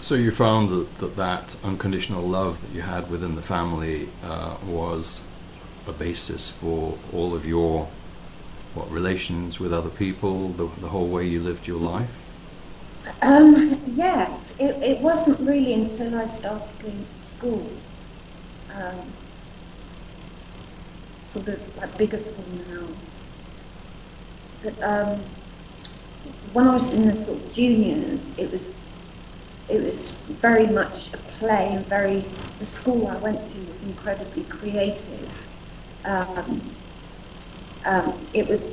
So you found that unconditional love that you had within the family was a basis for all of your relations with other people, the whole way you lived your life? Yes, it wasn't really until I started going to school, um, sort of like bigger school now, that when I was in the sort of juniors, it was very much a play and the school I went to was incredibly creative. Um, it was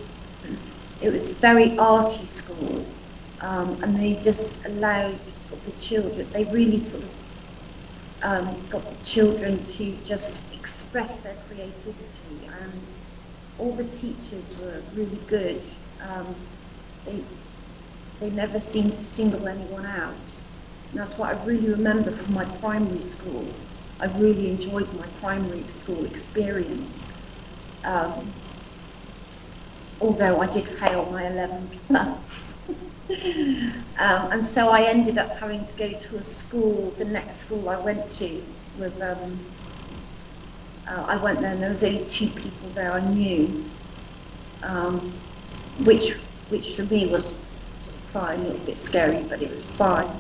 very arty school, and they just allowed sort of the children. They really sort of got the children to just express their creativity, and all the teachers were really good. They they never seemed to single anyone out. And that's what I really remember from my primary school. I really enjoyed my primary school experience. Um, Although I did fail my 11 plus. And so I ended up having to go to a school. The next school I went to was, I went there and there was only 2 people there I knew, um, which for me was sort of fine, a little bit scary, but it was fine.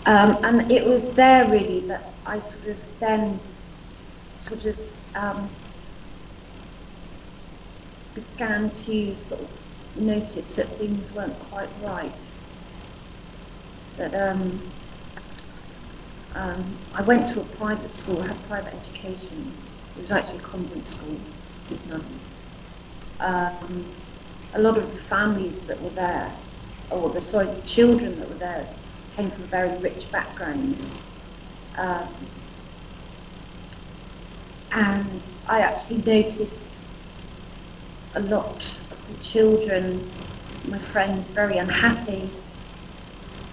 And it was there really that I sort of then sort of began to sort of notice that things weren't quite right. That I went to a private school, I had private education. It was actually a convent school with nuns. A lot of the families that were there, the children that were there, came from very rich backgrounds. And I actually noticed a lot of the children, my friends, very unhappy.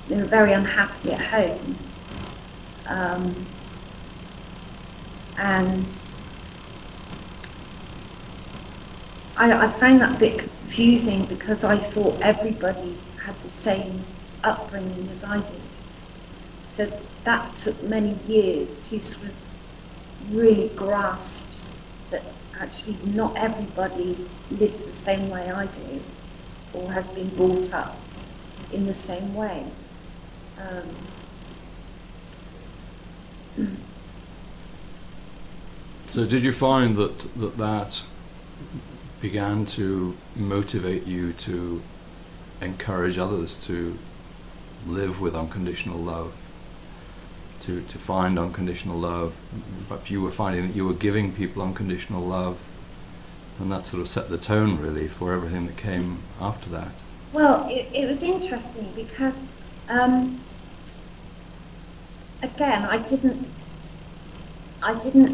They were very unhappy at home. And I found that a bit confusing because I thought everybody had the same upbringing as I did. So that took many years to sort of really grasp that actually not everybody lives the same way I do or has been brought up in the same way. So did you find that began to motivate you to encourage others to live with unconditional love, to find unconditional love? But you were finding that you were giving people unconditional love, and that sort of set the tone really for everything that came after that. Well, it was interesting because, again, I didn't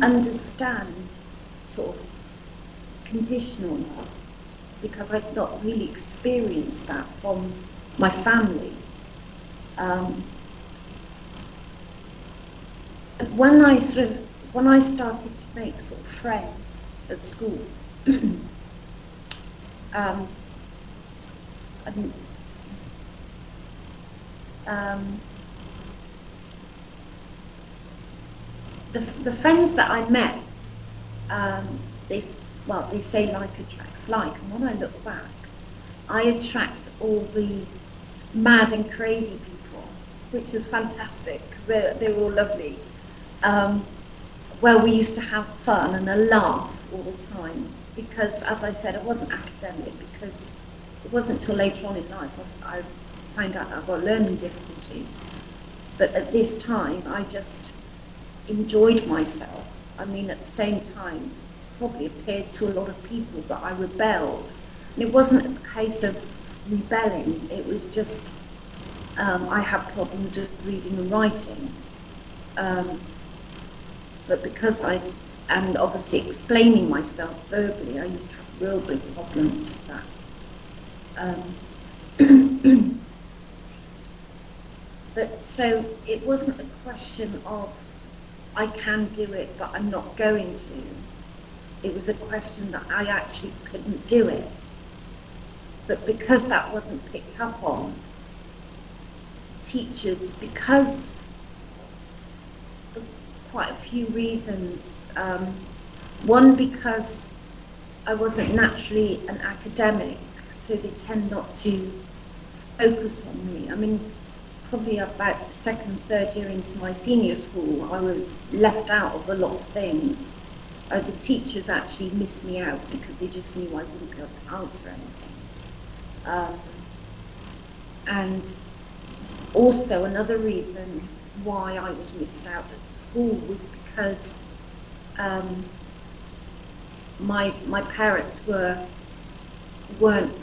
understand sort of conditional love because I'd not really experienced that from my family. When I started to make sort of friends at school, um, and, the friends that I met, they say like attracts like, and when I look back, I attract all the mad and crazy people, which was fantastic because they were all lovely. Well, we used to have fun and a laugh all the time because, as I said, it wasn't academic because it wasn't until later on in life I found out that I've got a learning difficulty. But at this time, I just enjoyed myself. I mean, at the same time, probably appeared to a lot of people that I rebelled. And it wasn't a case of rebelling, it was just I had problems with reading and writing. But because and obviously explaining myself verbally, I used to have real big problems with that. But so it wasn't a question of I can do it, but I'm not going to. It was a question that I actually couldn't do it. But because that wasn't picked up on, teachers because of quite a few reasons. One, because I wasn't naturally an academic, so they tend not to focus on me. I mean, probably about the second, third year into my senior school, I was left out of a lot of things. The teachers actually missed me out because they just knew I wouldn't be able to answer anything. And also another reason why I was missed out at school was because my parents weren't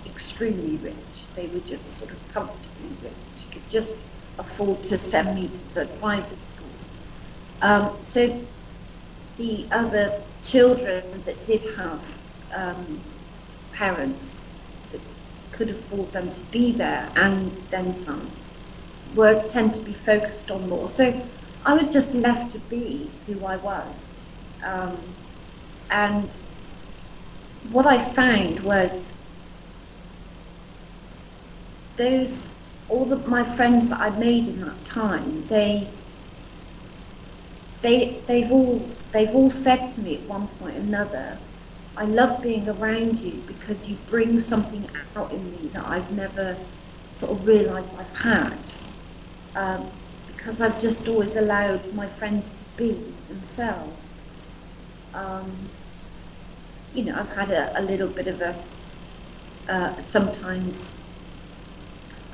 extremely rich. They were just sort of comfortably rich, could just afford to send me to the private school. So the other children that did have parents that could afford them to be there, and then some, tend to be focused on more. So I was just left to be who I was. And what I found was my friends that I made in that time, they've all said to me at one point or another, I love being around you because you bring something out in me that I've never sort of realised I've had. Because I've just always allowed my friends to be themselves. You know, I've had a little bit of sometimes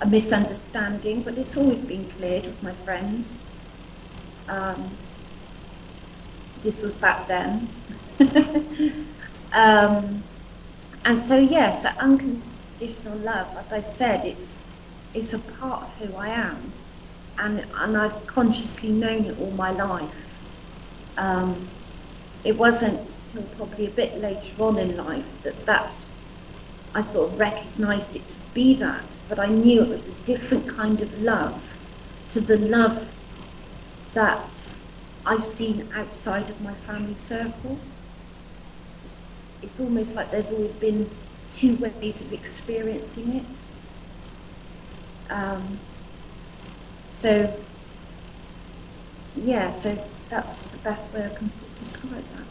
a misunderstanding, but it's always been cleared with my friends. This was back then. And so yes, unconditional love, as I've said, it's a part of who I am, and I've consciously known it all my life. It wasn't until probably a bit later on in life that I sort of recognised it to be that, but I knew it was a different kind of love to the love that I've seen outside of my family circle. It's almost like there's always been two ways of experiencing it. So, yeah, so that's the best way I can sort of describe that.